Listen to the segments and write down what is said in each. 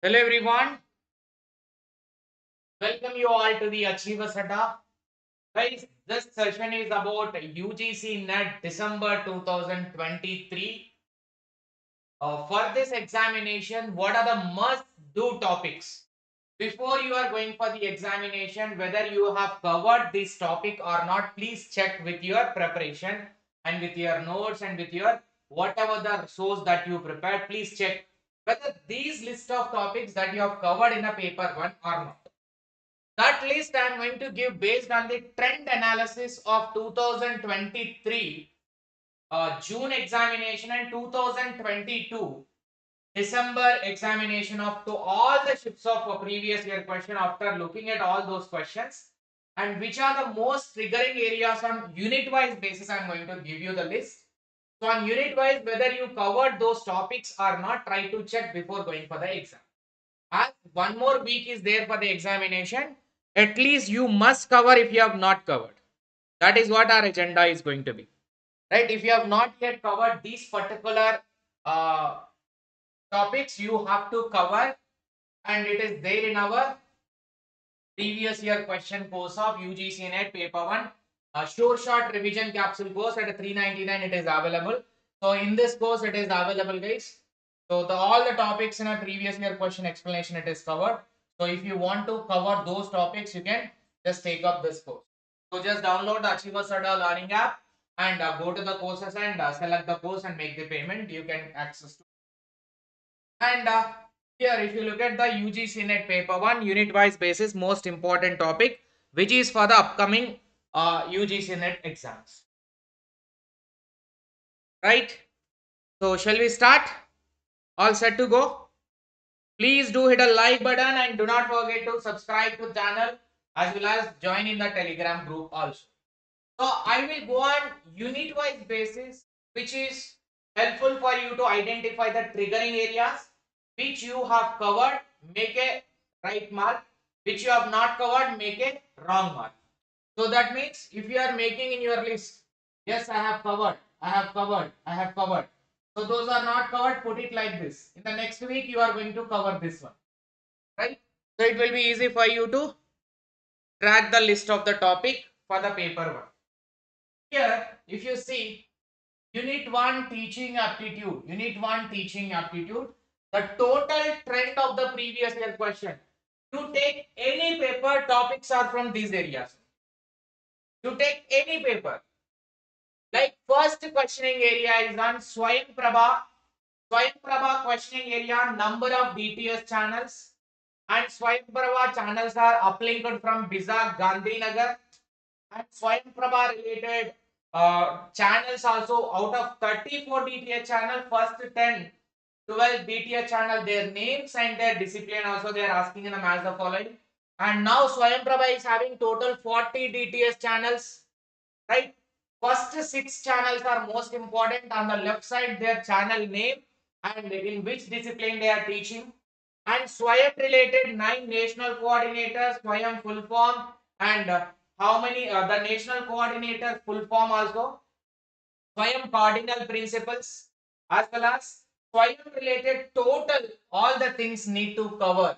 Hello everyone, welcome you all to the Achievers Adda. Guys, this session is about UGC NET December 2023. For this examination, what are the must-do topics? Before you are going for the examination, whether you have covered this topic or not, please check with your preparation and with your notes and with your whatever the source that you prepared. Please check whether these list of topics that you have covered in a paper one or not. That list I am going to give based on the trend analysis of 2023 June examination and 2022 December examination of to all the shifts of a previous year question after looking at all those questions and which are the most triggering areas on unit wise basis. I am going to give you the list. So on unit wise, whether you covered those topics or not, try to check before going for the exam. As one more week is there for the examination, at least you must cover if you have not covered. That is what our agenda is going to be. Right? If you have not yet covered these particular uh, topics, you have to cover, and it is there in our previous year question course of UGC NET paper 1. Sure short revision capsule course at 399 it is available. So in this course it is available, guys. So all the topics in a previous year question explanation it is covered. So if you want to cover those topics, you can just take up this course. So just download the Achievers Adda learning app and go to the courses and select the course and make the payment. You can access to. And here, if you look at the UGC NET paper 1 unit wise basis, most important topic, which is for the upcoming UGC NET exams. Right? So, shall we start? All set to go? Please do hit a like button and do not forget to subscribe to the channel as well as join in the Telegram group also. So, I will go on unit wise basis, which is helpful for you to identify the triggering areas which you have covered, make a right mark, which you have not covered, make a wrong mark. So that means if you are making in your list, yes, I have covered, I have covered, I have covered. So those are not covered, put it like this. In the next week, you are going to cover this one, right? So it will be easy for you to track the list of the topic for the paper one. Here, if you see, Unit 1 teaching aptitude. Unit 1 teaching aptitude. The total trend of the previous year question. You take any paper, topics are from these areas. You take any paper. Like first questioning area is on Swayam Prabha. Swayam Prabha questioning area, number of DTS channels. And Swayam Prabha channels are uplinked from Bizag, Gandhinagar. And Swayam Prabha related channels also, out of 34 DTH channel, first 10, 12 DTH channel, their names and their discipline also they are asking in the match the following. And now Swayam Prabha is having total 40 DTS channels, right? First 6 channels are most important. On the left side, their channel name and in which discipline they are teaching. And Swayam related 9 national coordinators, Swayam full form, and how many the national coordinator full form also, Swayam cardinal principles, as well as Swayam related total all the things need to cover.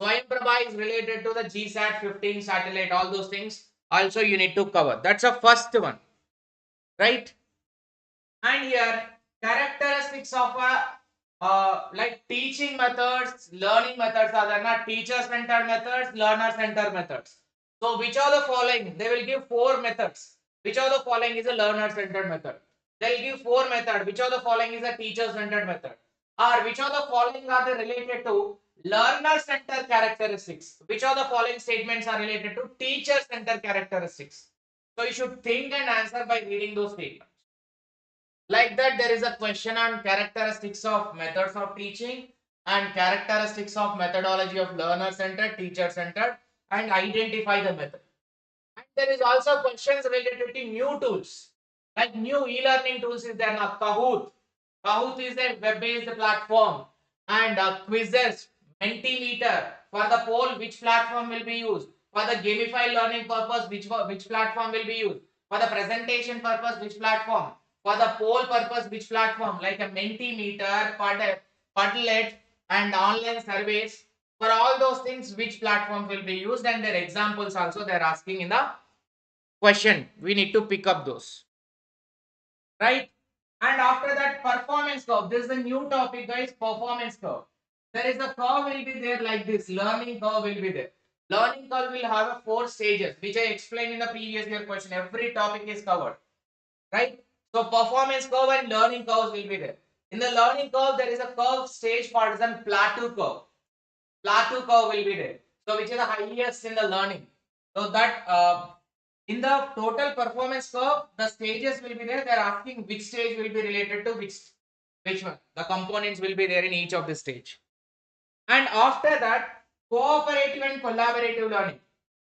Swayam Prabha is related to the GSAT 15 satellite, all those things also you need to cover. That's the first one, right? And here characteristics of a like teaching methods, learning methods are there, not teacher centered methods, learner centered methods. So which are the following? They will give 4 methods. Which of the following is a learner centered method? They will give 4 methods. Which of the following is a teacher centered method? Or which of the following are they related to learner centered characteristics? Which of the following statements are related to teacher centered characteristics? So you should think and answer by reading those statements. Like that, there is a question on characteristics of methods of teaching and characteristics of methodology of learner centered, teacher centered, and identify the method. And there is also questions related to new tools, like new e-learning tools is there now. Kahoot. Kahoot is a web-based platform, and quizzes, Mentimeter for the poll, which platform will be used? For the gamified learning purpose, which platform will be used? For the presentation purpose, which platform? For the poll purpose, which platform? Like a Mentimeter, Padlet, and online surveys. For all those things, which platforms will be used, and their examples also they're asking in the question. We need to pick up those, right? And after that, performance curve. This is a new topic, guys. Performance curve. There is a curve will be there like this. Learning curve will be there. Learning curve will have a 4 stages, which I explained in the previous year question. Every topic is covered, right? So performance curve and learning curves will be there. In the learning curve, there is a curve stage called as a plateau curve. Plateau curve will be there. So which is the highest in the learning. So that in the total performance curve, the stages will be there. They are asking which stage will be related to which one. The components will be there in each of the stage. And after that, cooperative and collaborative learning.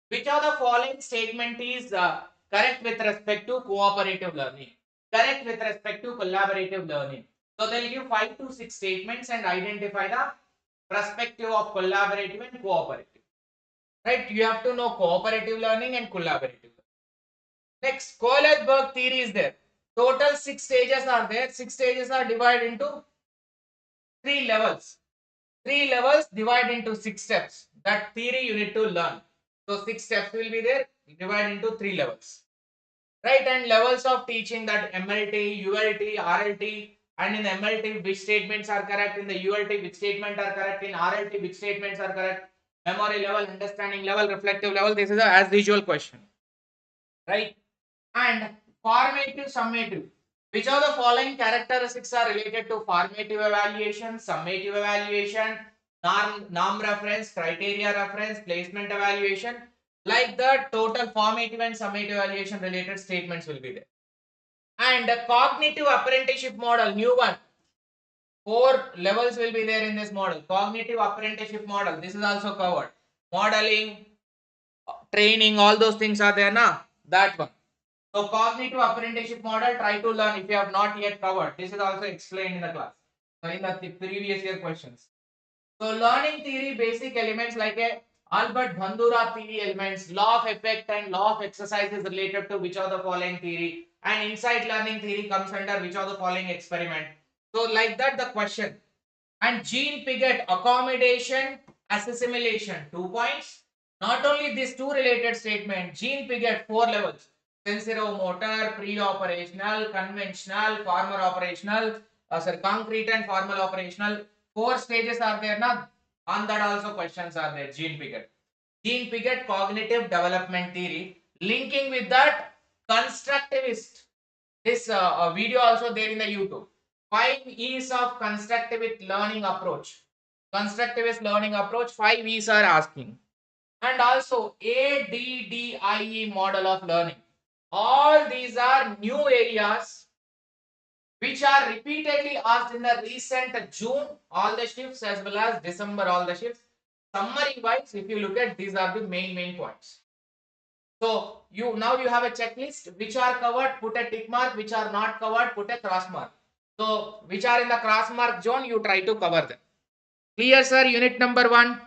Which of the following statement is correct with respect to cooperative learning? Correct with respect to collaborative learning. So they'll give 5 to 6 statements and identify the perspective of collaborative and cooperative. Right? You have to know cooperative learning and collaborative. Next, Kohlberg theory is there. Total 6 stages are there. 6 stages are divided into 3 levels. 3 levels divided into 6 steps. That theory you need to learn. So 6 steps will be there, divided into 3 levels. Right? And levels of teaching, that MLT, ULT, RLT, and in MLT which statements are correct, in the ULT which statements are correct, in RLT which statements are correct, memory level, understanding level, reflective level. This is a as usual question. Right? And formative, summative. Which of the following characteristics are related to formative evaluation, summative evaluation, norm reference, criteria reference, placement evaluation? Like the total formative and summative evaluation related statements will be there. And the cognitive apprenticeship model, new one. 4 levels will be there in this model. Cognitive apprenticeship model. This is also covered. Modeling, training, all those things are there now. That one. So cognitive apprenticeship model, try to learn if you have not yet covered. This is also explained in the class. So in the previous year questions. So learning theory basic elements like a Albert Bandura theory elements, law of effect and law of exercise is related to which of the following theory, and insight learning theory comes under which of the following experiment. So like that the question. And Jean Piaget accommodation, assimilation, 2 points. Not only these two related statements, Jean Piaget 4 levels. Sensoromotor, pre-operational, conventional, formal operational, concrete and formal operational. 4 stages are there now. On that also questions are there. Jean Piaget. Jean Piaget cognitive development theory. Linking with that constructivist. This video also there in the YouTube. 5 E's of constructivist learning approach. Constructivist learning approach, 5 E's are asking. And also ADDIE model of learning. All these are new areas which are repeatedly asked in the recent June all the shifts as well as December all the shifts. Summary wise, if you look at, these are the main points. So you have a checklist, which are covered, put a tick mark, which are not covered, put a cross mark. So which are in the cross mark zone, you try to cover them. Clear, sir? Unit number 1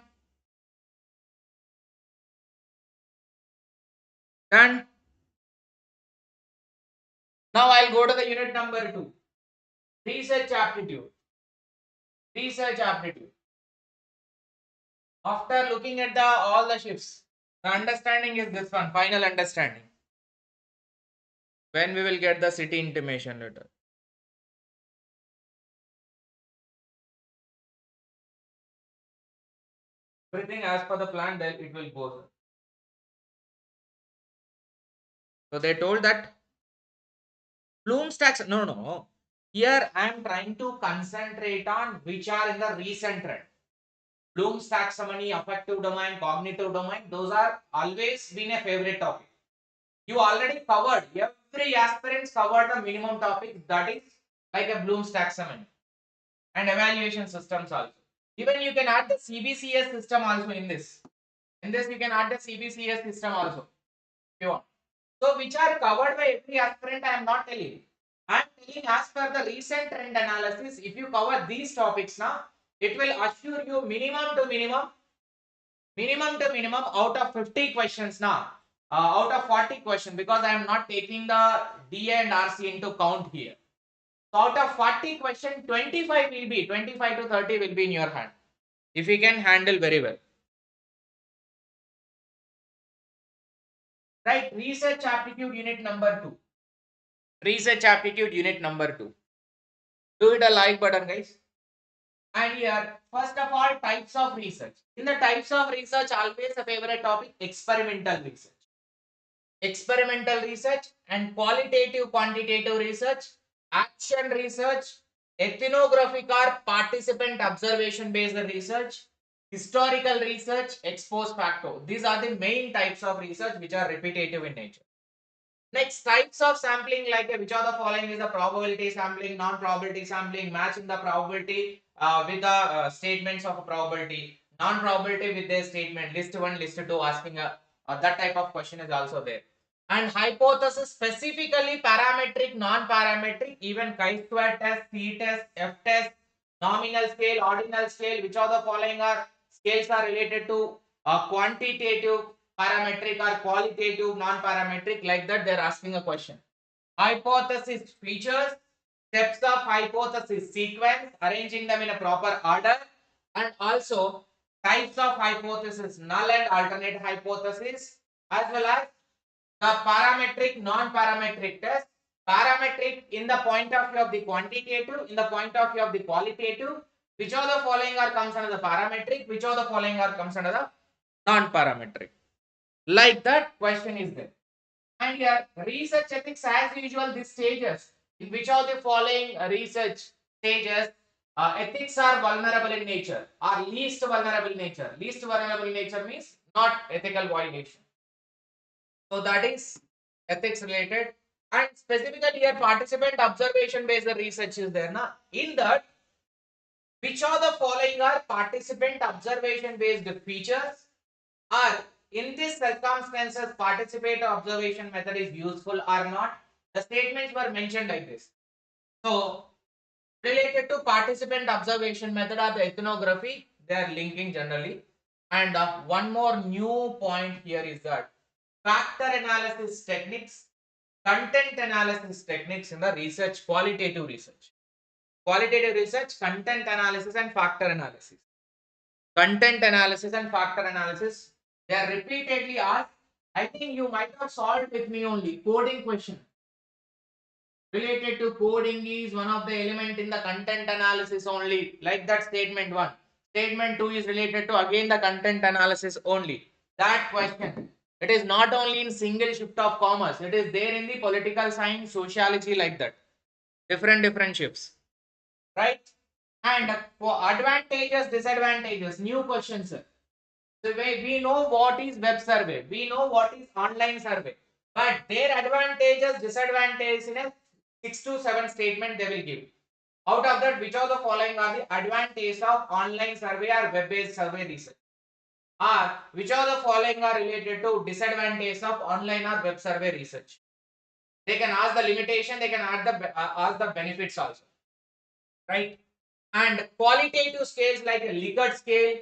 done. Now I'll go to the unit number 2. Research aptitude. Research aptitude. After looking at all the shifts, the understanding is this one, final understanding. When we will get the city intimation letter. Everything as per the plan, then it will go. So they told that Bloom's tax. No. Here I am trying to concentrate on which are in the recent trend. Bloom's taxonomy, affective domain, cognitive domain, those are always been a favorite topic. You already covered, every aspirant covered the minimum topic, that is like a Bloom's taxonomy and evaluation systems also. Even you can add the CBCS system also in this. In this you can add the CBCS system also if you want. So which are covered by every aspirant, I am not telling. I am telling as per the recent trend analysis, if you cover these topics now, it will assure you minimum to minimum out of 50 questions now, out of 40 questions, because I am not taking the DA and RC into count here. So out of 40 questions, 25 to 30 will be in your hand. if he can handle very well. Right, research aptitude unit number 2. Research aptitude unit number 2. Do hit a like button, guys. And here, first of all, types of research. In the types of research, always a favorite topic, experimental research. Experimental research and qualitative quantitative research, action research, ethnographic or participant observation based research, historical research, ex post facto. These are the main types of research which are repetitive in nature. Next, types of sampling, like which of the following is the probability sampling, non-probability sampling, matching the probability with the statements of a probability, non-probability with their statement, list 1, list 2, asking that type of question is also there. And hypothesis, specifically parametric, non-parametric, even chi-square test, C-test, F-test, nominal scale, ordinal scale, which of the following are scales are related to quantitative, parametric or qualitative, non-parametric, like that they're asking a question. Hypothesis features, steps of hypothesis sequence, arranging them in a proper order, and also types of hypothesis, null and alternate hypothesis, as well as the parametric, non-parametric test, parametric in the point of view of the quantitative, in the point of view of the qualitative, which of the following are comes under the parametric, which of the following are comes under the non-parametric. Like that question is there. And here research ethics, as usual, these stages, in which of the following research stages ethics are vulnerable in nature, or least vulnerable in nature. Least vulnerable in nature means not ethical violation. So that is ethics related. And specifically here participant observation based research is there. Now in that, which of the following are participant observation based features, or in these circumstances participant observation method is useful or not? The statements were mentioned like this. So related to participant observation method or the ethnography, they are linking generally. And one more new point here is that factor analysis techniques, content analysis techniques in the research, qualitative research. Qualitative research, content analysis and factor analysis. Content analysis and factor analysis, they are repeatedly asked. I think you might have solved with me only. Coding question related to coding is one of the element in the content analysis only. Like that statement 1. Statement 2 is related to again the content analysis only. That question. It is not only in single shift of commerce. It is there in the political science, sociology, like that. Different shifts. Right? And for advantages, disadvantages, new questions. So we know what is web survey, we know what is online survey, but their advantages, disadvantages in a 6 to 7 statement they will give. Out of that, which of the following are the advantages of online survey or web-based survey research? Or which of the following are related to disadvantages of online or web survey research? They can ask the limitation, they can ask the benefits also. Right? And qualitative scales like a Likert scale,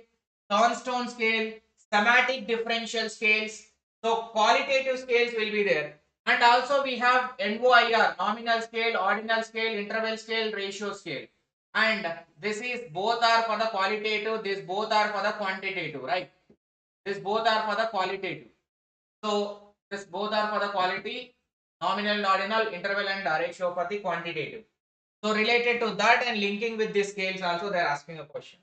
Thornstone scale, schematic differential scales. So qualitative scales will be there. And also we have NOIR, nominal scale, ordinal scale, interval scale, ratio scale. And this is both are for the qualitative, this both are for the quantitative, right? This both are for the qualitative. So this both are for the quality, nominal, ordinal, interval and ratio for the quantitative. So related to that and linking with these scales also they are asking a question.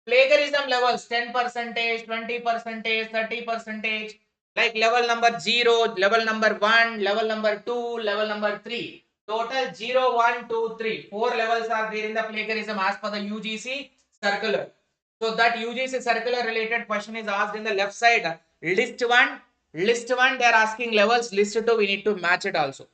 Plagiarism levels 10%, 20%, 30%, like level number 0, level number 1, level number 2, level number 3. Total 0, 1, 2, 3. 4 levels are there in the plagiarism as per the UGC circular. So that UGC circular related question is asked in the left side. List 1, they are asking levels. List 2, we need to match it also.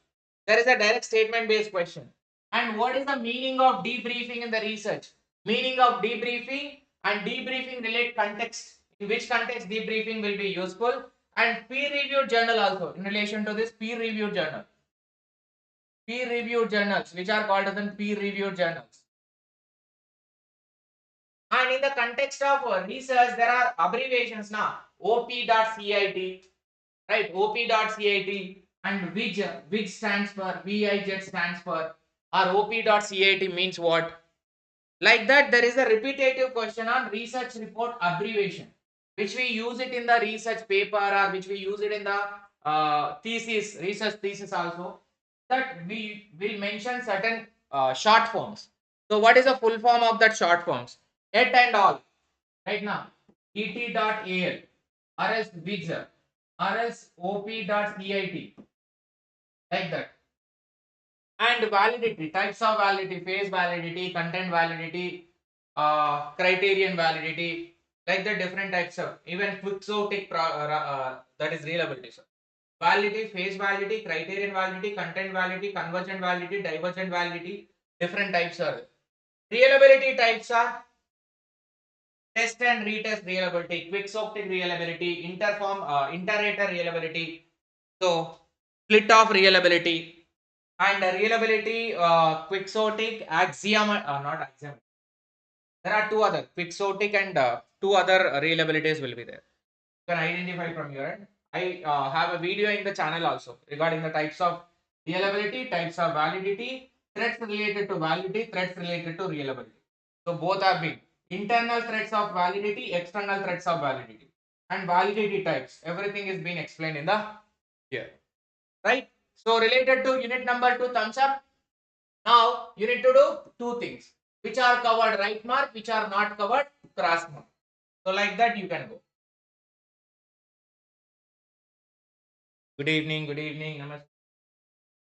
There is a direct statement based question. And what is the meaning of debriefing in the research? Meaning of debriefing and debriefing relate context. In which context debriefing will be useful? And peer reviewed journal also in relation to this peer reviewed journal. Peer reviewed journals, which are called as peer reviewed journals. And in the context of research, there are abbreviations now. op.cit, right? op.cit and which stands for, VIZ stands for, or op.cit means what? Like that, there is a repetitive question on research report abbreviation, which we use it in the research paper or which we use it in the thesis, research thesis also. That we will mention certain short forms. So what is the full form of that short forms? Et and all. Right now, et.al or else viz or else op.cit, like that. And validity, types of validity, phase validity, content validity, criterion validity, like the different types of, even quixotic that is reliability. So validity, phase validity, criterion validity, content validity, convergent validity, divergent validity, different types are. Reliability types are test and retest reliability, quixotic reliability, inter-rater reliability, so split off reliability, and reliability, quixotic, axiom, not axiom. There are two other quixotic and two other reliabilities will be there. You can identify from your end. I have a video in the channel also regarding the types of reliability, types of validity, threats related to validity, threats related to reliability. So both are big. Internal threats of validity, external threats of validity, and validity types. Everything is being explained in the here, right? So related to unit number 2, thumbs up. Now you need to do two things, which are covered right mark, which are not covered cross mark. So like that you can go. Good evening, good evening. Namaste.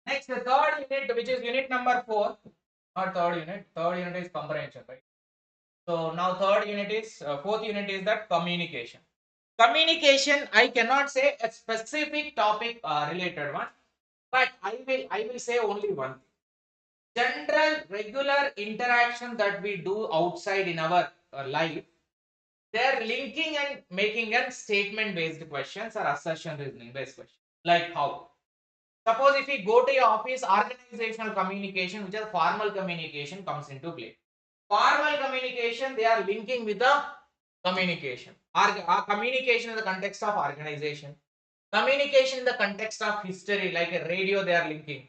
Next, the third unit, which is unit number 4, not third unit. Third unit is comprehension, right? So now third unit is fourth unit is that communication. Communication, I cannot say a specific topic related one, but I will say only one thing. General regular interaction that we do outside in our life, they are linking and making a statement based questions or assertion reasoning based questions. Like how? Suppose if we go to your office, organizational communication, which is formal communication, comes into play. Formal communication, they are linking with the communication. Communication in the context of organization. Communication in the context of history, like a radio, they are linking.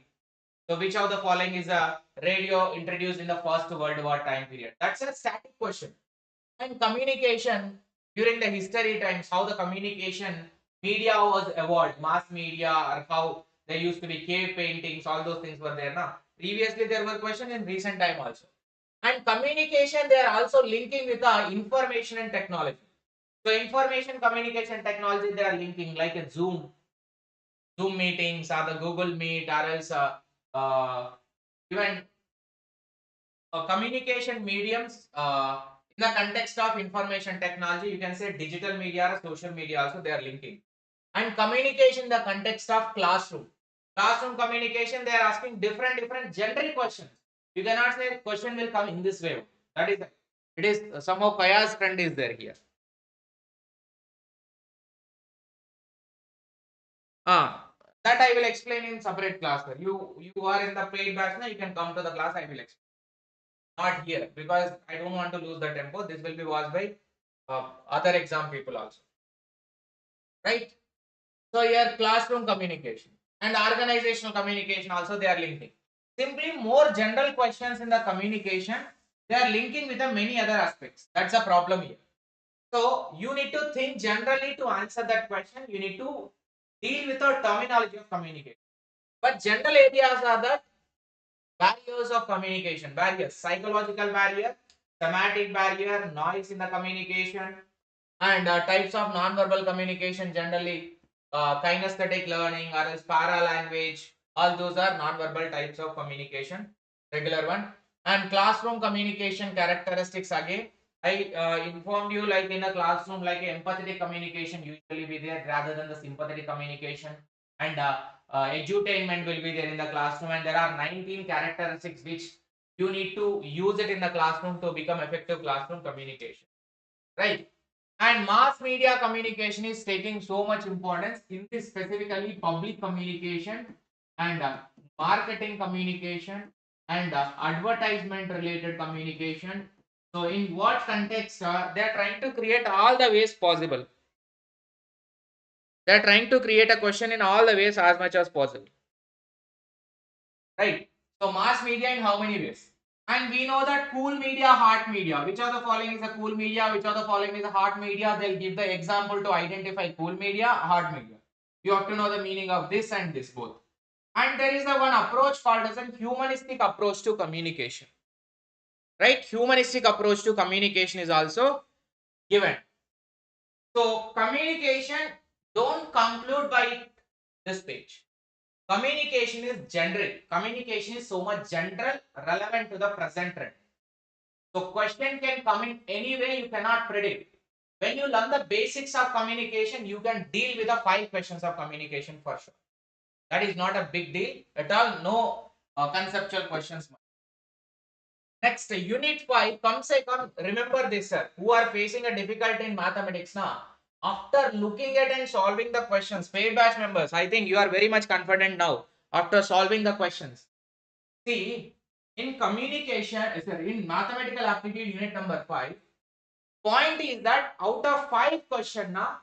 So, which of the following is a radio introduced in the First World War time period? That's a static question. And communication during the history times, how the communication media was evolved, mass media, or how there used to be cave paintings, all those things were there now. Previously, there were questions in recent time also. And communication, they are also linking with the information and technology. So information communication technology, they are linking like a Zoom meetings or the Google Meet or else even communication mediums in the context of information technology, you can say digital media or social media also they are linking. And communication in the context of classroom. Classroom communication, they are asking different generic questions. You cannot say question will come in this way. That is, it is somehow Kaya's friend is there here. That I will explain in separate class. You are in the paid batch now, you can come to the class, I will explain. Not here because I don't want to lose the tempo. This will be watched by other exam people also, right? So here classroom communication and organizational communication also they are linking. Simply more general questions in the communication, they are linking with the many other aspects. That's a problem here. So you need to think generally to answer that question. You need to deal with the terminology of communication. But general areas are the barriers of communication, barriers, psychological barrier, thematic barrier, noise in the communication, and types of non-verbal communication generally, kinesthetic learning or else para language, all those are non-verbal types of communication, regular one. And classroom communication characteristics again, I informed you like in a classroom like empathetic communication usually be there rather than the sympathetic communication, and edutainment will be there in the classroom, and there are 19 characteristics which you need to use it in the classroom to become effective classroom communication, right? And mass media communication is taking so much importance in this, specifically public communication and marketing communication and advertisement related communication. So in what context they are trying to create all the ways possible. They are trying to create a question in all the ways as much as possible. Right. So mass media in how many ways? And we know that cool media, hot media. Which of the following is a cool media? Which of the following is a hot media? They'll give the example to identify cool media, hot media. You have to know the meaning of this and this both. And there is a one approach called as a humanistic approach to communication. Right? Humanistic approach to communication is also given. So communication, don't conclude by this page. Communication is generic. Communication is so much general, relevant to the present trend. So question can come in any way, you cannot predict. When you learn the basics of communication, you can deal with the 5 questions of communication for sure. That is not a big deal at all. No conceptual questions. Next, unit 5, come say come, remember this sir, who are facing a difficulty in mathematics now. After looking at and solving the questions, paid batch members, I think you are very much confident now after solving the questions. See, in communication, sorry, in mathematical aptitude unit number 5, point is that out of 5 questions now,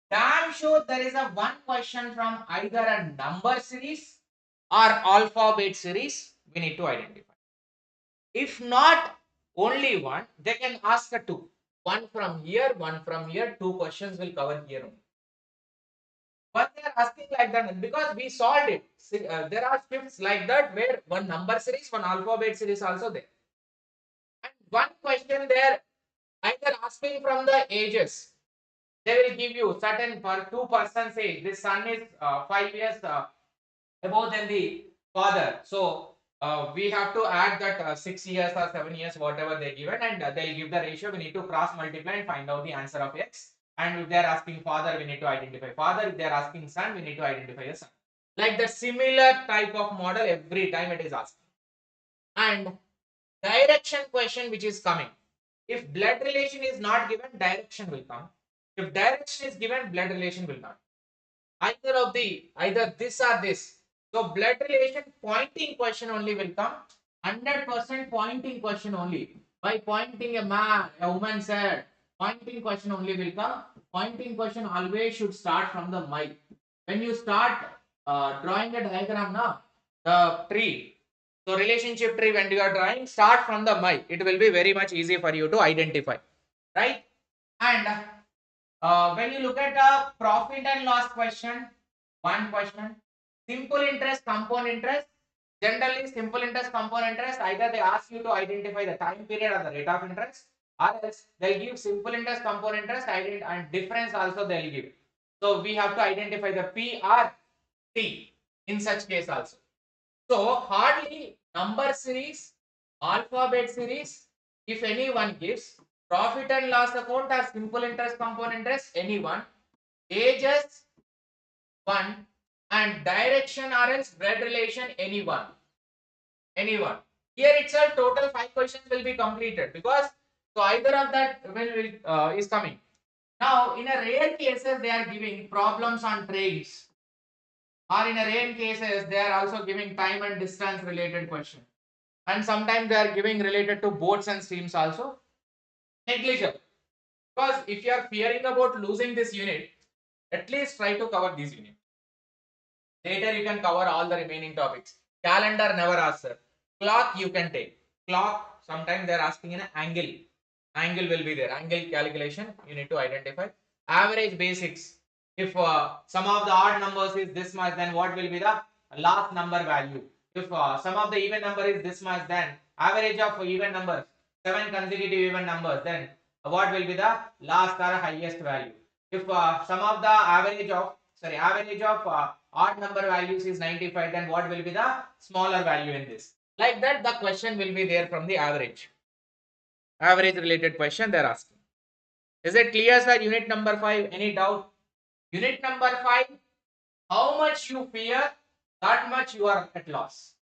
damn sure there is a one question from either a number series or alphabet series we need to identify. If not only one, they can ask a two. One from here, one from here, 2 questions will cover here only. But they are asking like that because we solved it. See, there are shifts like that where one number series, one alphabet series also there. And one question there, either asking from the ages. They will give you certain per 2% age. This son is 5 years above than the father. So we have to add that 6 years or 7 years, whatever they given, and they'll give the ratio. We need to cross multiply and find out the answer of x. And if they are asking father, we need to identify father. If they are asking son, we need to identify a son. Like the similar type of model every time it is asked. And direction question which is coming. If blood relation is not given, direction will come. If direction is given, blood relation will not. Either this or this. So blood relation pointing question only will come. 100% pointing question only. By pointing a man, a woman said, pointing question only will come. Pointing question always should start from the mic. When you start drawing a diagram now, the tree. So relationship tree when you are drawing, start from the mic. It will be very much easy for you to identify. Right? And when you look at a profit and loss question, one question, simple interest, compound interest. Generally, simple interest, compound interest, either they ask you to identify the time period or the rate of interest, or else they'll give simple interest, compound interest, and difference also they'll give. So we have to identify the P or T in such case also. So hardly number series, alphabet series, if anyone gives, profit and loss account or simple interest, compound interest, anyone, ages, one, and direction or else blood relation, anyone. Anyone. Here itself total 5 questions will be completed because so either of that is coming. Now in a rare cases they are giving problems on trains, or in a rare cases they are also giving time and distance related question, and sometimes they are giving related to boats and streams also. Negligible, because if you are fearing about losing this unit, at least try to cover this unit. Later you can cover all the remaining topics. Calendar never asks sir. Clock you can take. Clock sometimes they are asking in an angle. Angle will be there. Angle calculation you need to identify. Average basics. If some of the odd numbers is this much, then what will be the last number value? If some of the even number is this much, then average of even numbers, 7 consecutive even numbers, then what will be the last or highest value? If some of the average of odd number values is 95, then what will be the smaller value in this? Like that, the question will be there from the average. Average related question they are asking. Is it clear, sir? Unit number 5. Any doubt? Unit number 5. How much you fear, that much you are at loss.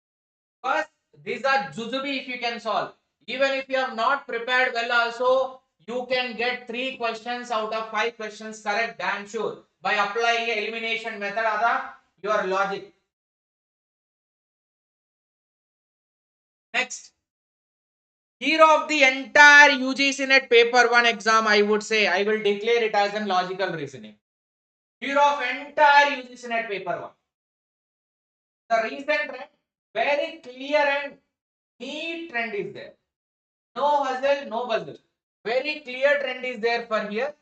Because these are juzubi if you can solve. Even if you have not prepared well also, you can get 3 questions out of 5 questions correct, damn sure. By applying elimination method or your logic. Next. Hero of the entire UGC NET paper 1 exam, I would say, I will declare it as a logical reasoning. Hero of entire UGC NET paper 1. The recent trend, very clear and Neat trend is there. No hustle, no bustle. Very clear trend is there for here.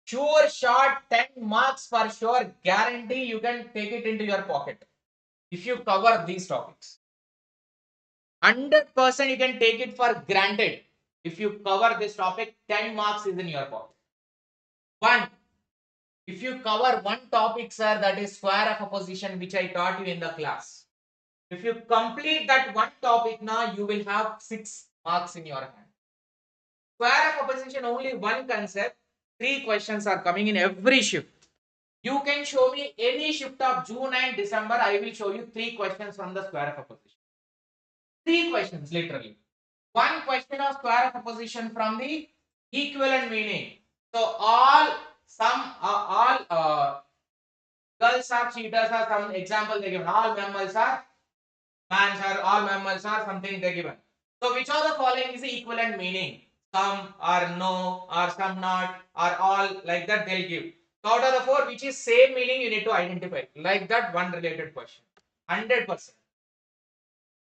Sure shot, 10 marks for sure. Guarantee you can take it into your pocket. If you cover these topics. 100% you can take it for granted. If you cover this topic, 10 marks is in your pocket. One, if you cover one topic, sir, that is square of opposition, which I taught you in the class. If you complete that one topic now, you will have 6 marks in your hand. Square of opposition, only one concept. 3 questions are coming in every shift. You can show me any shift of June and December. I will show you 3 questions from the square of opposition. 3 questions, literally. One question of square of opposition from the equivalent meaning. So all girls are cheaters are some example they given. All mammals are mans are all mammals are something they given. So which of the following is the equivalent meaning? Some or no or some not or all, like that they'll give. So out of the 4, which is same meaning, you need to identify. Like that, one related question. 100%.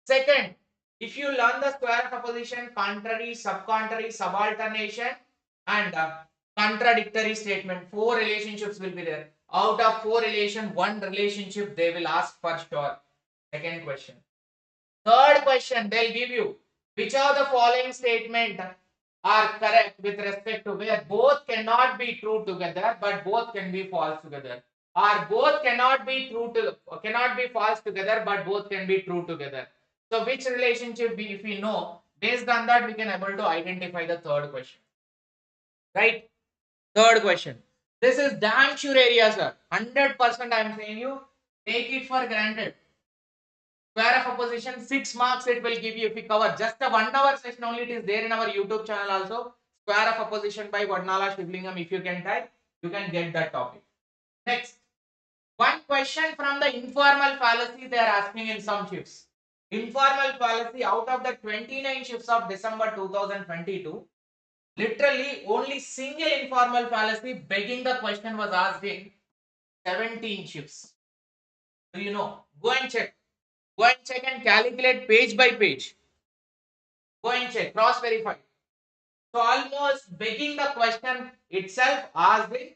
Second, if you learn the square of opposition, contrary, subcontrary, subalternation, and contradictory statement, 4 relationships will be there. Out of 4 relation, 1 relationship they will ask for sure. Second question. Third question, they'll give you which of the following statement are correct with respect to where both cannot be true together, but both can be false together, or both cannot be false together, but both can be true together. So which relationship if we know, based on that we can able to identify the third question. Right? Third question. This is damn sure area, sir. 100% I am saying you. Take it for granted. Square of opposition, 6 marks it will give you if you cover. Just a 1 hour session only, it is there in our YouTube channel also. Square of opposition by Vodnala Shivalingam. If you can type, you can get that topic. Next. One question from the informal fallacy they are asking in some shifts. Informal fallacy, out of the 29 shifts of December 2022, literally only single informal fallacy begging the question was asked in 17 shifts. Do you know? Go and check. Go and check and calculate page by page. Go and check, cross verify. So almost begging the question itself asked in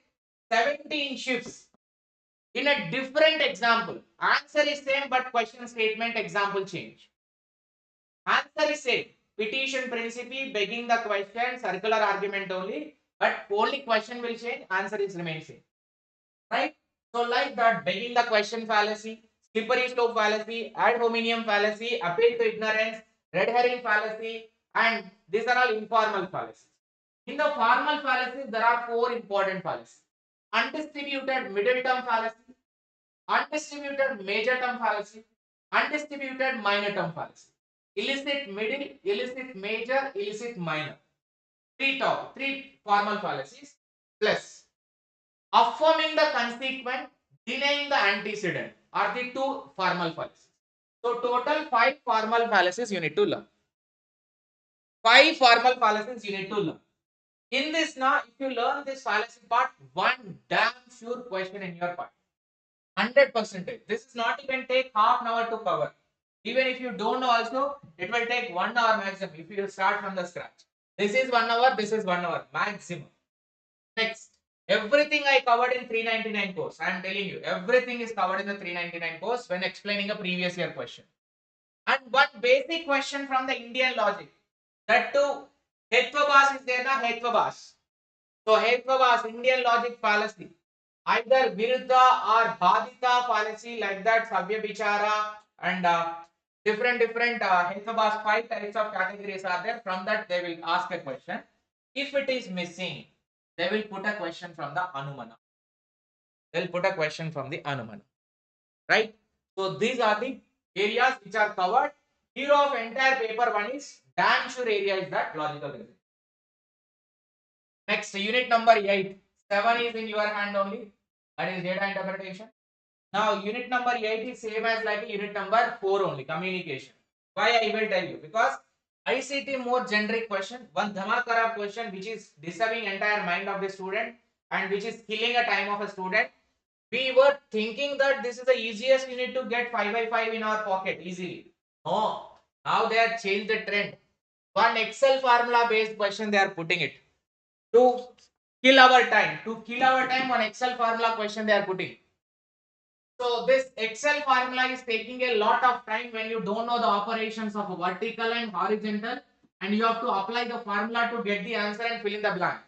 17 shifts. In a different example, answer is same but question statement example change. Answer is same. Petition principle, begging the question, circular argument only, but only question will change, answer is remain same. Right? So like that, begging the question fallacy, slippery slope fallacy, ad hominem fallacy, appeal to ignorance, red herring fallacy, and these are all informal fallacies. In the formal fallacies, there are 4 important fallacies. Undistributed middle term fallacy, undistributed major term fallacy, undistributed minor term fallacy, illicit middle, illicit major, illicit minor. 3 formal fallacies plus affirming the consequent, denying the antecedent are the 2 formal fallacies. So total 5 formal fallacies you need to learn. 5 formal fallacies you need to learn. In this now, if you learn this fallacy part, one damn sure question in your part. 100%. This is not even take half an hour to cover. Even if you don't know also, it will take 1 hour maximum if you start from the scratch. This is 1 hour, this is 1 hour maximum. Next, everything I covered in 399 course. I am telling you, everything is covered in the 399 course when explaining a previous year question. And one basic question from the Indian logic. That too, Hetvabas is there na, Hetvabas. So Hetvabas, Indian logic fallacy. Either Viruddha or Badita fallacy, like that, Savya Bichara and different Hetvabas, 5 types of categories are there. From that they will ask a question. If it is missing, they will put a question from the Anumana. They will put a question from the Anumana. Right? So these are the areas which are covered. Hero of entire paper 1 is damn sure area is that logical reasoning. Next, unit number 8. 7 is in your hand only. That is data interpretation. Now, unit number 8 is same as like unit number 4 only, communication. Why I will tell you? Because ICT more generic question, one dhamakara question which is disturbing entire mind of the student and which is killing a time of a student. We were thinking that this is the easiest, you need to get 5 by 5 in our pocket easily. No, Now they have changed the trend. One Excel formula based question they are putting it. To kill our time. To kill our time, one Excel formula question they are putting. So this Excel formula is taking a lot of time when you don't know the operations of vertical and horizontal, and you have to apply the formula to get the answer and fill in the blank.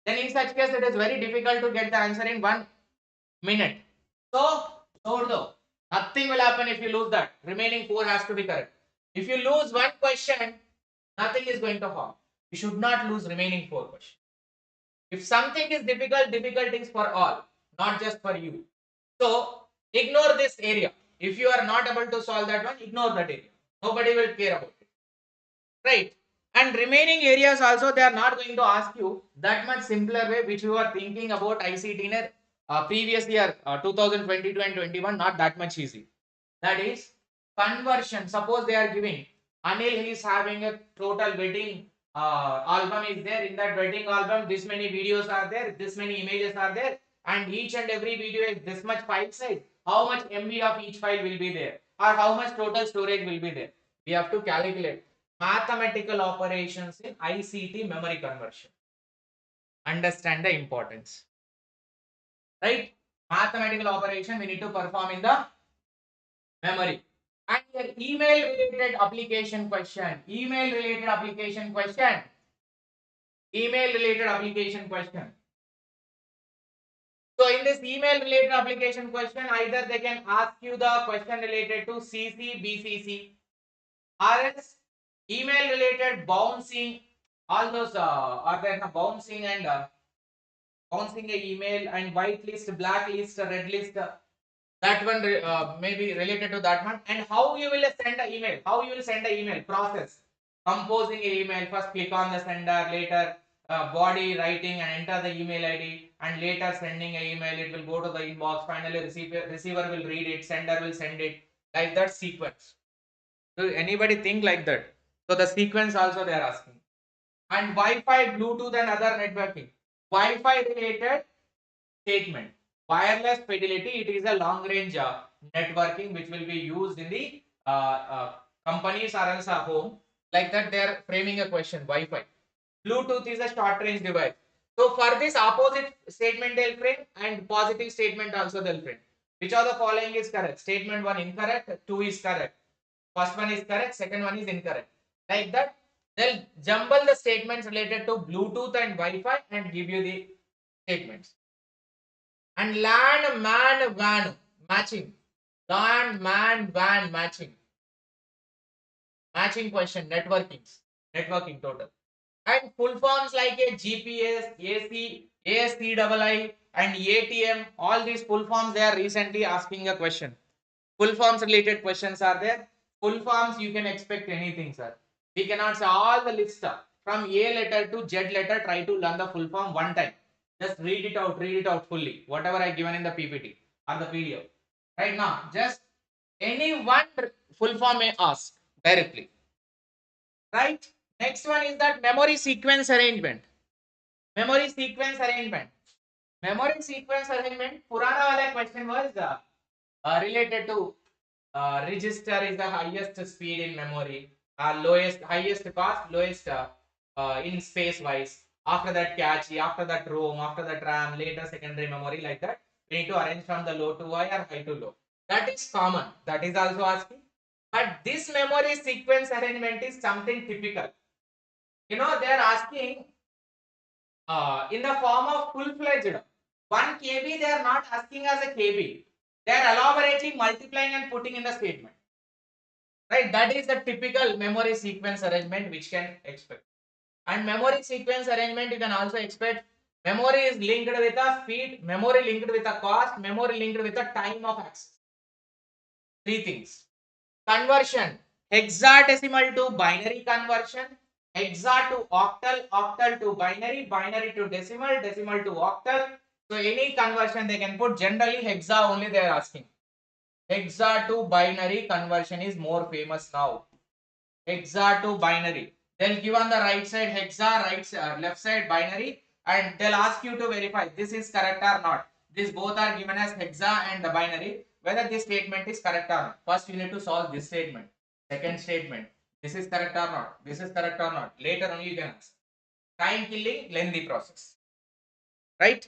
Then in such case, it is very difficult to get the answer in 1 minute. So nothing will happen if you lose that. Remaining 4 has to be correct. If you lose one question, nothing is going to harm. You should not lose remaining 4 questions. If something is difficult, difficulty is for all, not just for you. So ignore this area. If you are not able to solve that one, ignore that area. Nobody will care about it. Right? And remaining areas also, they are not going to ask you that much simpler way which you are thinking about ICT in a previous year, 2022 and 21, not that much easy. That is conversion. Suppose they are giving Anil is having a total wedding album is there. In that wedding album, this many videos are there, this many images are there, and each and every video is this much file size. How much MB of each file will be there, or how much total storage will be there? We have to calculate mathematical operations in ICT memory conversion. Understand the importance, right? Mathematical operation we need to perform in the memory. And your email related application question. Email related application question. Email related application question. So in this email related application question, either they can ask you the question related to CC, BCC, or else email related bouncing. All those are there bouncing and bouncing a email and whitelist, blacklist, red list. That one may be related to that one. And how you will send an email? How you will send an email? Process. Composing an email. First click on the sender. Later body writing and enter the email ID. And later sending an email. It will go to the inbox. Finally receiver will read it. Sender will send it. Like that sequence. So anybody think like that? So the sequence also they are asking. And Wi-Fi, Bluetooth and other networking. Wi-Fi related statement. Wireless fidelity, it is a long range networking which will be used in the companies or else a home. Like that they are framing a question. Wi-Fi. Bluetooth is a short range device. So for this opposite statement they'll frame and positive statement also they'll frame. Which of the following is correct? Statement 1 incorrect, 2 is correct. First one is correct, second one is incorrect. Like that, they'll jumble the statements related to Bluetooth and Wi-Fi and give you the statements. And LAN, MAN, WAN matching. LAN, MAN, WAN matching. Matching question, networking total. And full forms like a GPS, AC, ASCII, and ATM, all these full forms they are recently asking a question. Full forms related questions are there. Full forms you can expect anything, sir. We cannot say all the list from A letter to Z letter. Try to learn the full form one time. Just read it out fully. Whatever I given in the PPT or the PDF. Right now, just any one full form may ask directly. Right? Next one is that memory sequence arrangement. Memory sequence arrangement. Memory sequence arrangement. Purana wala question was related to register is the highest speed in memory, highest cost, lowest in space wise. After that cache, after that ROM, after that RAM, later secondary memory, like that. We need to arrange from the low to high or high to low. That is common. That is also asking. But this memory sequence arrangement is something typical. You know, they are asking in the form of full-fledged 1 KB. They are not asking as a KB. They are elaborating, multiplying, and putting in the statement. Right, that is the typical memory sequence arrangement which can expect. And memory sequence arrangement you can also expect. Memory is linked with a speed, memory linked with a cost, memory linked with a time of access. 3 things. Conversion, hexadecimal to binary conversion, hexa to octal, octal to binary, binary to decimal, decimal to octal. So any conversion they can put. Generally hexa only they are asking. Hexa to binary conversion is more famous now. Hexa to binary. They'll give on the right side hexa, left side binary, and they'll ask you to verify this is correct or not. These both are given as hexa and the binary. Whether this statement is correct or not. First, you need to solve this statement. Second statement, This is correct or not? This is correct or not? Later only you can answer. Time killing, lengthy process. Right?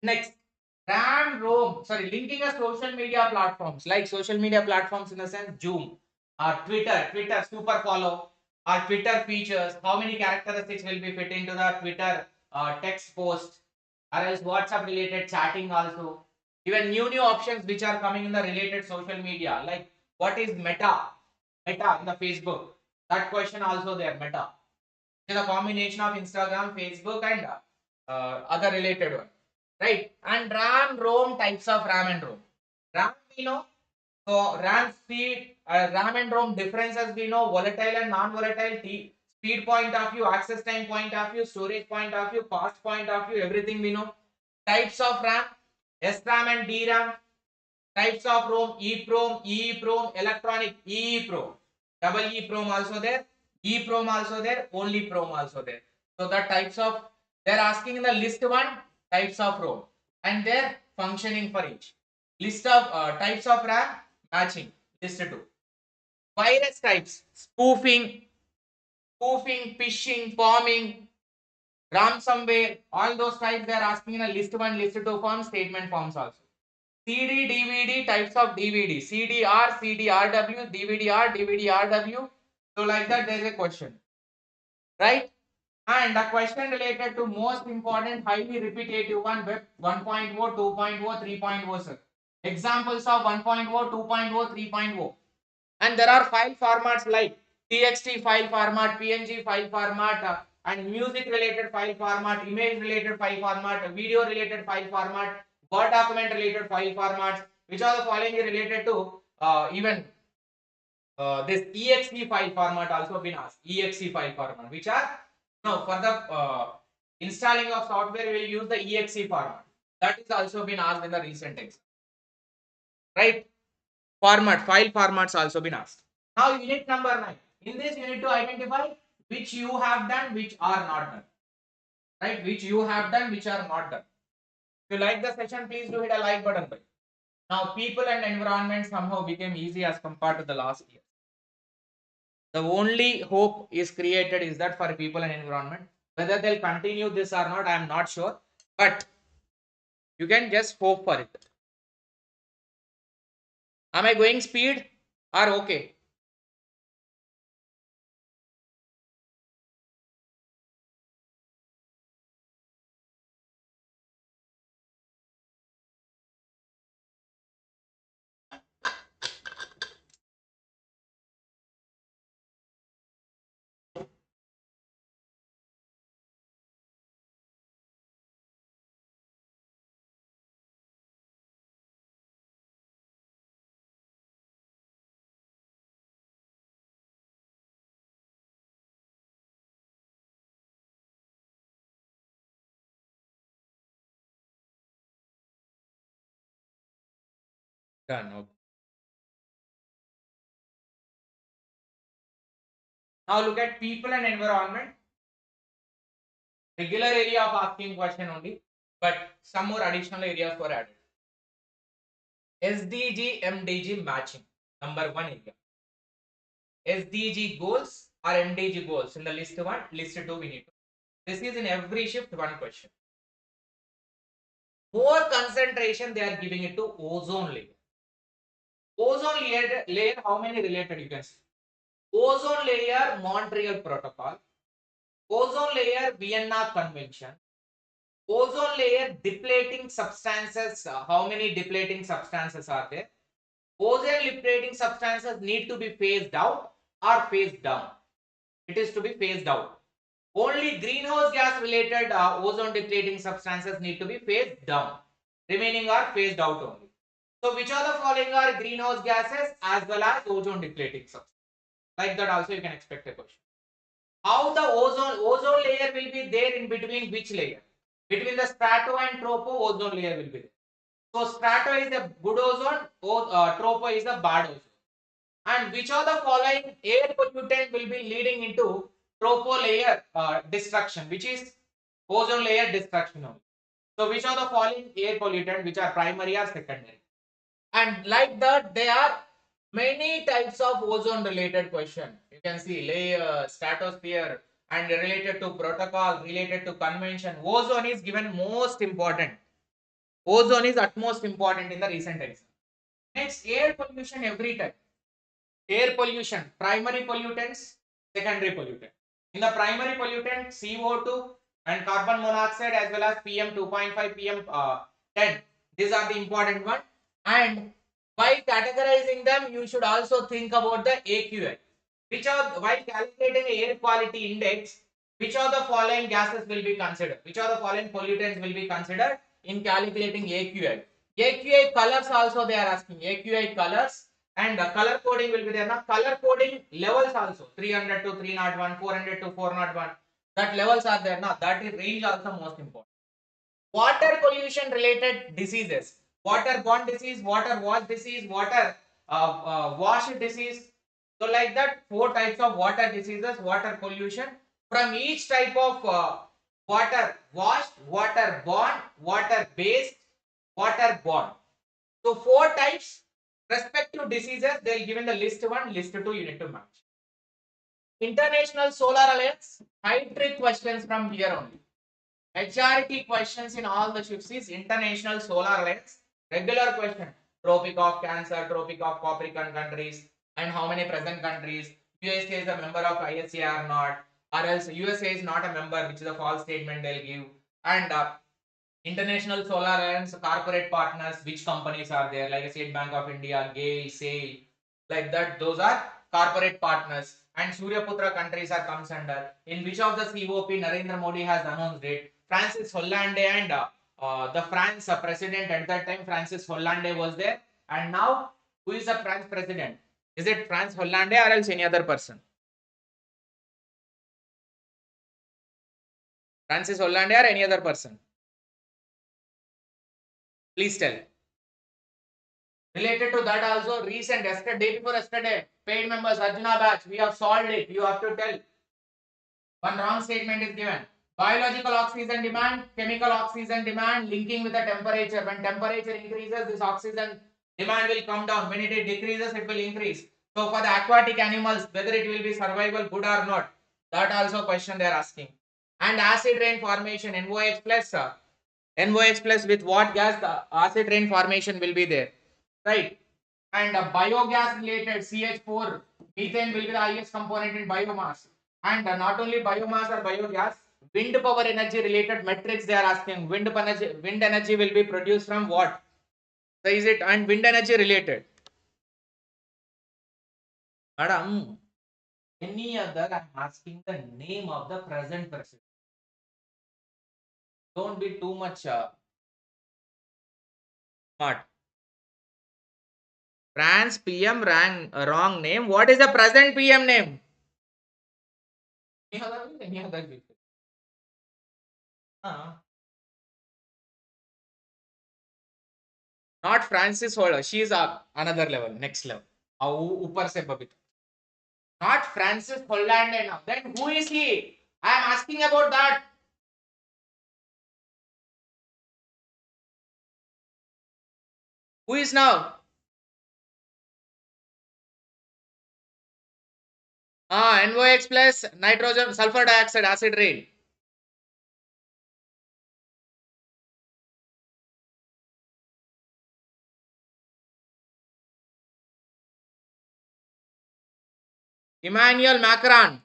Next, RAM, ROM, sorry, linking a social media platforms, like social media platforms in the sense Zoom, or Twitter super follow, or Twitter features, how many characteristics will be fit into the Twitter text post, or else WhatsApp related chatting also. Even new options which are coming in the related social media, like what is Meta in the Facebook. That question also there, Meta. It is a combination of Instagram, Facebook, and other related one, right? And RAM, ROM, types of RAM and ROM. RAM we know, so RAM speed, RAM and ROM differences we know, volatile and non-volatile, speed point of view, access time point of view, storage point of view, cost point of view, everything we know. Types of RAM, SRAM and DRAM. Types of ROM, EEPROM, EEPROM, electronic EEPROM, double EEPROM also there, EEPROM also there, only PROM also there. So the types of, they're asking in the list one, types of ROM, and their functioning for each. List of types of RAM, matching, list two. Virus types, spoofing, phishing, bombing, ransomware, all those types they are asking in a list one, list two form, statement forms also. CD, DVD, types of DVD, CDR, CDRW, DVD-R, DVD-RW. So like that there is a question, right? And a question related to most important, highly repetitive one, web 1.0, 2.0, 3.0, sir. Examples of 1.0, 2.0, 3.0. And there are file formats like TXT file format, PNG file format, and music related file format, image related file format, video related file format, Word document related file formats, which are the following related to even this exe file format also been asked. Exe file format, which are now for the installing of software, we will use the exe format. That is also been asked in the recent exam, right? File formats also been asked. Now unit number 9. In this you need to identify which you have done, which are not done. Right? Which you have done, which are not done. If you like the session, please do hit a like button. Now people and environment somehow became easy as compared to the last year. The only hope is created is that for people and environment. Whether they'll continue this or not, I am not sure. But you can just hope for it. Am I going speed or okay? Done. Okay. Now look at people and environment. Regular area of asking question only, but some more additional areas were added. SDG, MDG matching, number 1 area. SDG goals or MDG goals in the list 1, list 2 we need to. This is in every shift one question. More concentration they are giving it to ozone layer. Ozone layer how many related you can see? Ozone layer Montreal Protocol, ozone layer Vienna Convention, ozone layer depleting substances. How many depleting substances are there? Ozone depleting substances need to be phased out or phased down. It is to be phased out. Only greenhouse gas related ozone depleting substances need to be phased down. Remaining are phased out only. So which are the following are greenhouse gases as well as ozone depleting substances? Like that also you can expect a question. How the ozone layer will be there in between which layer? Between the strato and tropo, ozone layer will be there. So strato is the good ozone, tropo is the bad ozone. And which of the following air pollutant will be leading into tropo layer destruction, which is ozone layer destruction only. So which are the following air pollutant which are primary or secondary? And like that they are Many types of ozone related question. You can see layer, stratosphere, and related to protocol, related to convention. Ozone is given most important. Ozone is utmost important in the recent exam. Next, air pollution every time. Air pollution, primary pollutants, secondary pollutant. In the primary pollutant, CO2 and carbon monoxide as well as PM 2.5, PM 10. These are the important one. And while categorizing them, you should also think about the AQI. While calculating air quality index, which of the following gases will be considered? Which of the following pollutants will be considered in calculating AQI? AQI colors also they are asking. AQI colors and the color coding will be there. Now color coding levels also 300 to 301, 400 to 401. That levels are there. Now that is range also most important. Water pollution related diseases, waterborne disease, water wash disease, water wash disease. So like that, four types of water diseases, water pollution. From each type of water washed, water borne, water based, water borne. So four types respective diseases. They'll given the list one, list two. You need to match. International Solar Alliance, high trick questions from here only. Majority questions in all the shifts is International Solar Alliance. Regular question. Tropic of Cancer, Tropic of Capricorn countries, and how many present countries. USA is a member of ISA or not, or else USA is not a member, which is a false statement they'll give. And International Solar Alliance corporate partners, which companies are there, like State Bank of India, GAIL, SAIL, like that, those are corporate partners. And Suryaputra countries are comes under. In which of the COP Narendra Modi has announced it? Francis Hollande and the France president at that time, Francis Hollande was there. And now, who is the France president? Is it France Hollande or else any other person? Francis Hollande or any other person? Please tell. Related to that also, recent yesterday, day before yesterday, paid members, Arjuna batch, we have solved it. You have to tell. One wrong statement is given. Biological oxygen demand, chemical oxygen demand linking with the temperature. When temperature increases, this oxygen demand will come down. When it decreases, it will increase. So for the aquatic animals, whether it will be survival good or not, that also question they are asking. And acid rain formation, NOx plus, NOx plus with what gas the acid rain formation will be there, right? And biogas related CH4, methane will be the highest component in biomass. And not only biomass or biogas, wind power energy related metrics they are asking. Wind energy will be produced from what? So is it and wind energy related? Madam, any other, I'm asking the name of the present president. Don't be too much smart. France PM wrong name. What is the present PM name? Any other people. Not Francis Holder. She is another level, next level. ऊपर से Babita. Not Francis Hollande now. Then who is he? I am asking about that. Who is now? NOx plus nitrogen, sulfur dioxide, acid rain. Emmanuel Macron.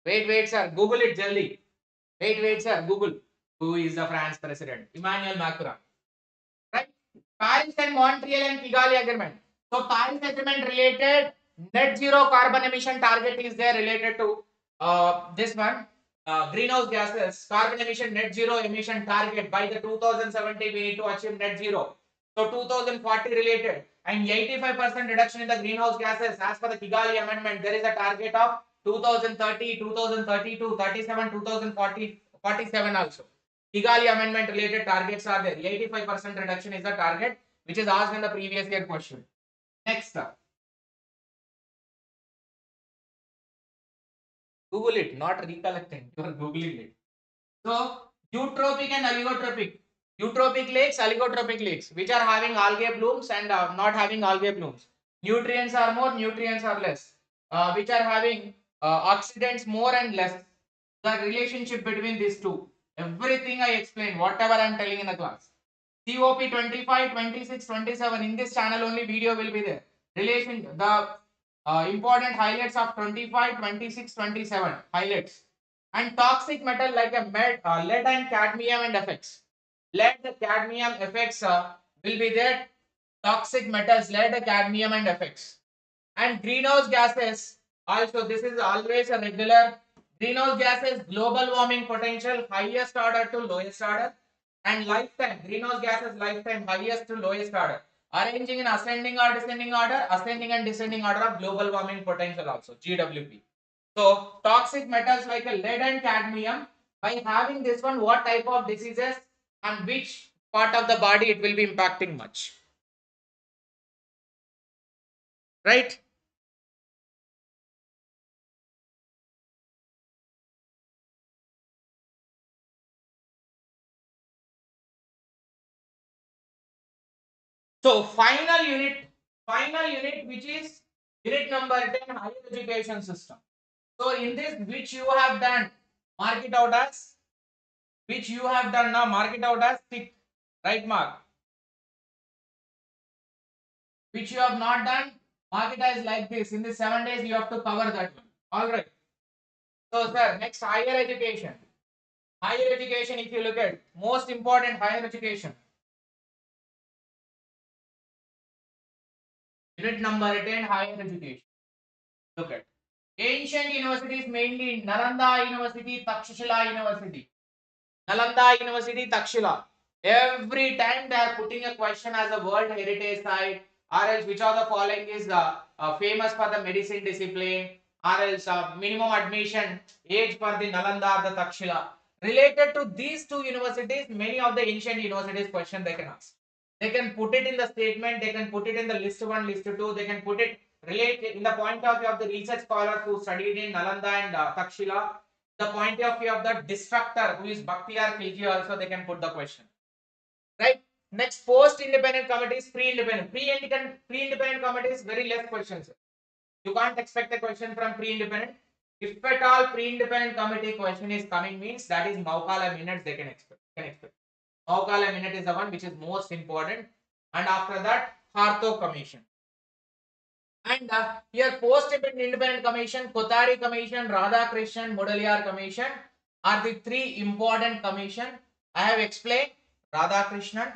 Wait, sir. Google it, Jaldi. Wait, sir. Google. Who is the France president? Emmanuel Macron. Right? Paris and Montreal and Kigali Agreement. So Paris Agreement related net zero carbon emission target is there related to this one. Greenhouse gases, carbon emission net zero emission target by the 2070 we need to achieve net zero. So 2040 related and 85% reduction in the greenhouse gases as per the Kigali Amendment. There is a target of 2030, 2032, 37, 2040, 47 also. Kigali Amendment related targets are there. 85% reduction is the target which is asked in the previous year question. Next up. Google it, not recollecting. You are Googling it. So, eutropic and allotropic. Eutrophic lakes, oligotrophic lakes, which are having algae blooms and not having algae blooms. Nutrients are more, nutrients are less. Which are having oxidants more and less. The relationship between these two. Everything I explain, whatever I am telling in the class. COP 25, 26, 27. In this channel only video will be there. Relation, the important highlights of 25, 26, 27. Highlights. And toxic metal like a lead and cadmium and effects. Lead, cadmium effects will be there. Toxic metals, lead, cadmium and effects. And greenhouse gases, also this is always a regular. Greenhouse gases, global warming potential, highest order to lowest order. And lifetime, greenhouse gases lifetime, highest to lowest order. Arranging in ascending or descending order, ascending and descending order of global warming potential also, GWP. So toxic metals like a lead and cadmium, by having this one, what type of diseases and which part of the body it will be impacting much, right? So final unit which is unit number 10, higher education system. So in this, which you have done, mark it out as, which you have done now, mark it out as tick, right mark. Which you have not done, mark it as like this. In the 7 days you have to cover that one. All right. So sir, next higher education. Higher education, if you look at most important higher education. Unit number 10, higher education. Look at ancient universities, mainly Nalanda University, Takshashila University. Nalanda University, Takshila. Every time they are putting a question as a World Heritage Site, or else which of the following is famous for the medicine discipline, or else minimum admission age for the Nalanda or the Takshila. Related to these two universities, many of the ancient universities question they can ask. They can put it in the statement, they can put it in the list 1, list 2, they can put it relate in the point of view of the research scholars who studied in Nalanda and Takshila, the point of view of the destructor who is Bhakti or Khilji also they can put the question. Right? Next, post-independent committees, pre-independent. Pre-independent committees, very less questions. You can't expect a question from pre-independent. If at all pre-independent committee question is coming means that is Maukala minutes they can expect. Maukala minute is the one which is most important. And after that, Hartog Commission. And here post-independent commission, Kothari Commission, Radhakrishnan, Mudaliar Commission are the three important commission. I have explained Radhakrishnan,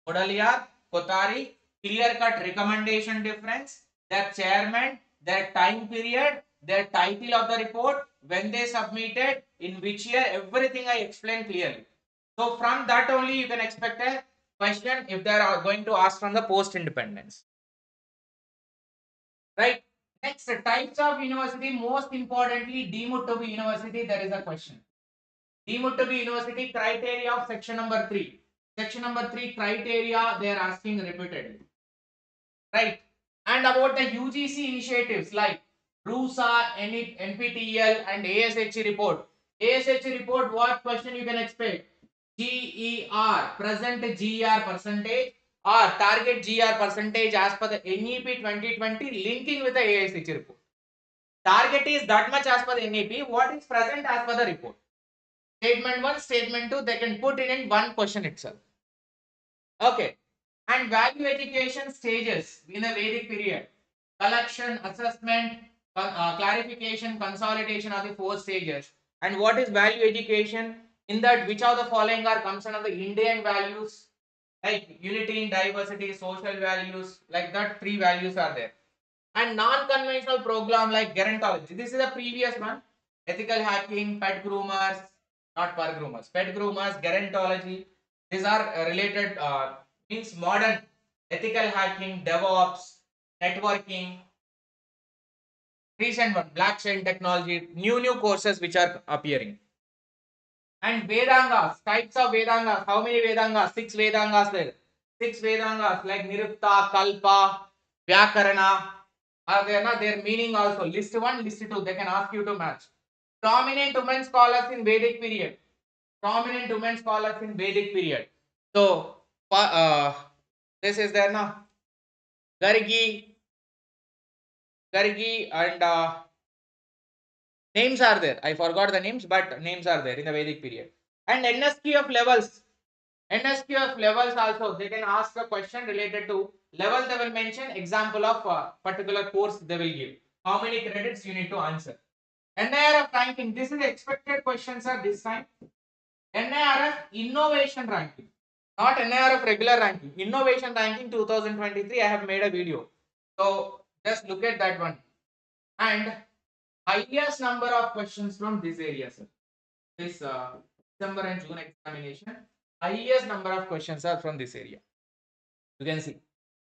Mudaliar, Kothari, clear-cut recommendation difference, their chairman, their time period, their title of the report, when they submitted, in which year, everything I explained clearly. So from that only you can expect a question if they are going to ask from the post-independence. Right. Next, types of university. Most importantly, deemed to be university. There is a question. Deemed to be university criteria of section number 3. Section number 3 criteria they are asking repeatedly. Right. And about the UGC initiatives like RUSA, NPTEL, and ASHE report. ASHE report. What question you can expect? GER, present GER percentage, or target GR percentage as per the NEP 2020 linking with the AICH report. Target is that much as per the NEP. What is present as per the report? Statement 1, statement 2, they can put it in one question itself. Okay. And value education stages in the Vedic period. Collection, assessment, clarification, consolidation are the 4 stages. And what is value education? In that, which of the following are comes under the Indian values? Like unity in diversity, social values, like that 3 values are there. And non-conventional program like gerontology. This is the previous one. Ethical hacking, pet groomers, not per groomers, pet groomers, gerontology. These are related, means modern ethical hacking, DevOps, networking. Recent one, blockchain technology, new courses which are appearing. And Vedangas, types of Vedangas. How many Vedangas? 6 Vedangas there. 6 Vedangas like Nirupta, Kalpa, Vyakarana are there. Na? Their meaning also. List 1, list 2. They can ask you to match. Prominent women scholars in Vedic period. Prominent women scholars in Vedic period. So this is there now. Gargi, Gargi, and names are there. I forgot the names, but names are there in the Vedic period. And NSQF levels. NSQF levels also, they can ask a question related to level. They will mention example of a particular course they will give. How many credits you need to answer. NIRF ranking. This is expected questions are this time. NIRF innovation ranking. Not NIRF regular ranking. Innovation ranking 2023. I have made a video. So just look at that one. And highest number of questions from this area, sir. This December and June examination. Highest number of questions are from this area. You can see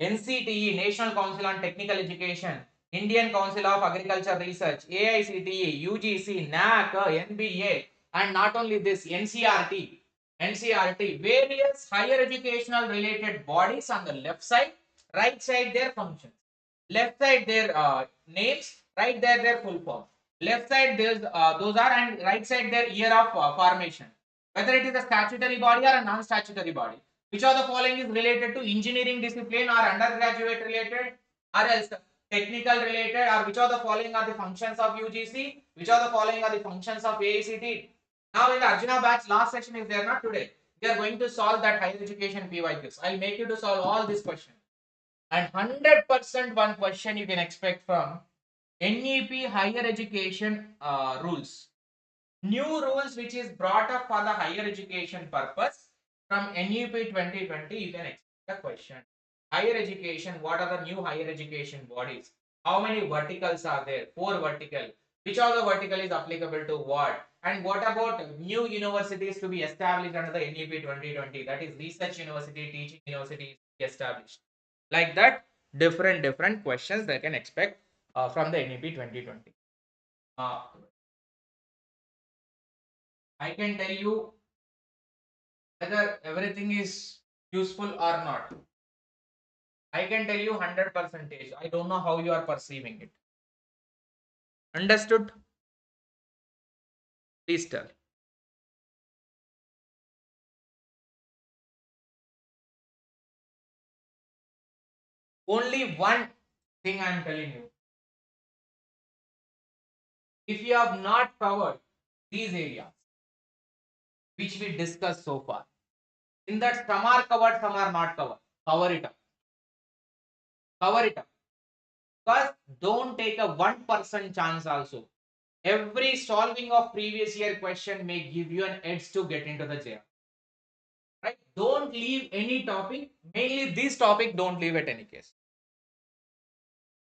NCTE, National Council on Technical Education, Indian Council of Agriculture Research, AICTE, UGC, NAC, NBA, and not only this, NCRT, various higher educational related bodies on the left side, right side their functions. Left side their names, right there their full form. Left side there's those are, and right side their year of formation. Whether it is a statutory body or a non-statutory body. Which of the following is related to engineering discipline or undergraduate related, or else technical related, or which of the following are the functions of UGC, which of the following are the functions of AICT. Now in the Arjuna batch, last session is there not today. We are going to solve that higher education PYQs. I'll make you to solve all these questions. And 100% one question you can expect from NEP higher education rules. New rules which is brought up for the higher education purpose from NEP 2020, you can expect a question. Higher education, what are the new higher education bodies? How many verticals are there? 4 vertical. Which of the vertical is applicable to what? And what about new universities to be established under the NEP 2020? That is research university, teaching universities established. Like that, different questions they can expect from the NEP 2020. I can tell you whether everything is useful or not. I can tell you 100%. I don't know how you are perceiving it. Understood? Please tell. Only one thing I am telling you. If you have not covered these areas which we discussed so far, in that some are covered, some are not covered. Cover it up. Cover it up. Because don't take a 1% chance also. Every solving of previous year question may give you an edge to get into the JR. Right? Don't leave any topic. Mainly this topic, don't leave at any case.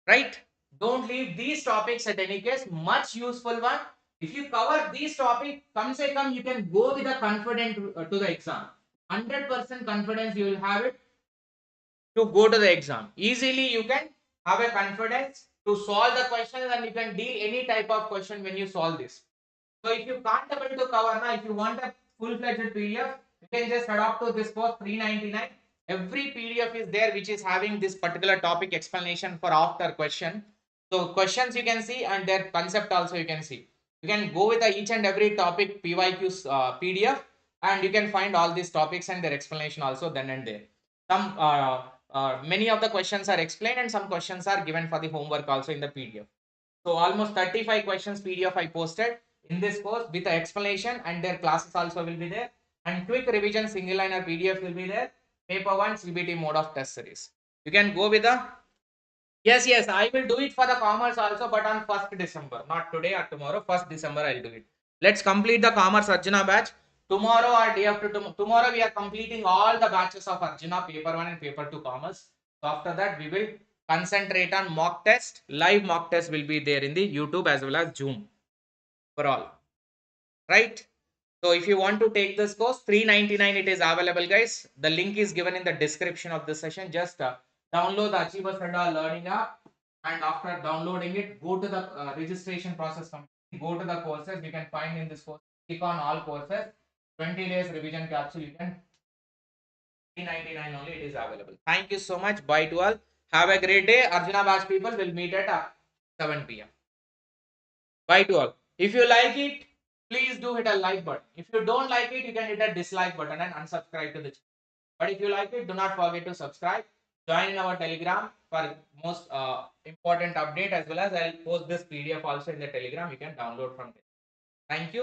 Right? Don't leave these topics at any case. Much useful one. If you cover these topics, come say come, you can go with a confident to the exam. 100% confidence you will have it to go to the exam. Easily you can have a confidence to solve the questions, and you can deal any type of question when you solve this. So if you can't able to cover now, if you want a full-fledged PDF, you can just adopt to this course 399. Every PDF is there which is having this particular topic explanation for after question. So questions you can see and their concept also you can see. You can go with each and every topic PYQs PDF, and you can find all these topics and their explanation also then and there. Some many of the questions are explained and some questions are given for the homework also in the PDF. So almost 35 questions PDF I posted in this course with the explanation, and their classes also will be there, and quick revision single liner PDF will be there. Paper 1 CBT mode of test series. You can go with the yes, I will do it for the commerce also, but on 1st December, not today or tomorrow. 1st December I'll do it. Let's complete the commerce Arjuna batch. Tomorrow or day after tomorrow we are completing all the batches of Arjuna paper 1 and paper 2 commerce. So after that we will concentrate on mock test. Live mock test will be there in the YouTube as well as Zoom for all. Right? So if you want to take this course, 399 it is available, guys. The link is given in the description of the session. Just download the Achievers Adda learning app, and after downloading it, go to the registration process. Go to the courses. You can find in this course. Click on all courses. 20 days revision capsule. You can 399 only. It is available. Thank you so much. Bye to all. Have a great day. Arjuna batch people will meet at 7 p.m. Bye to all. If you like it, please do hit a like button. If you don't like it, you can hit a dislike button and unsubscribe to the channel. But if you like it, do not forget to subscribe. Join in our Telegram for most important update, as well as I'll post this PDF also in the Telegram. You can download from there. Thank you.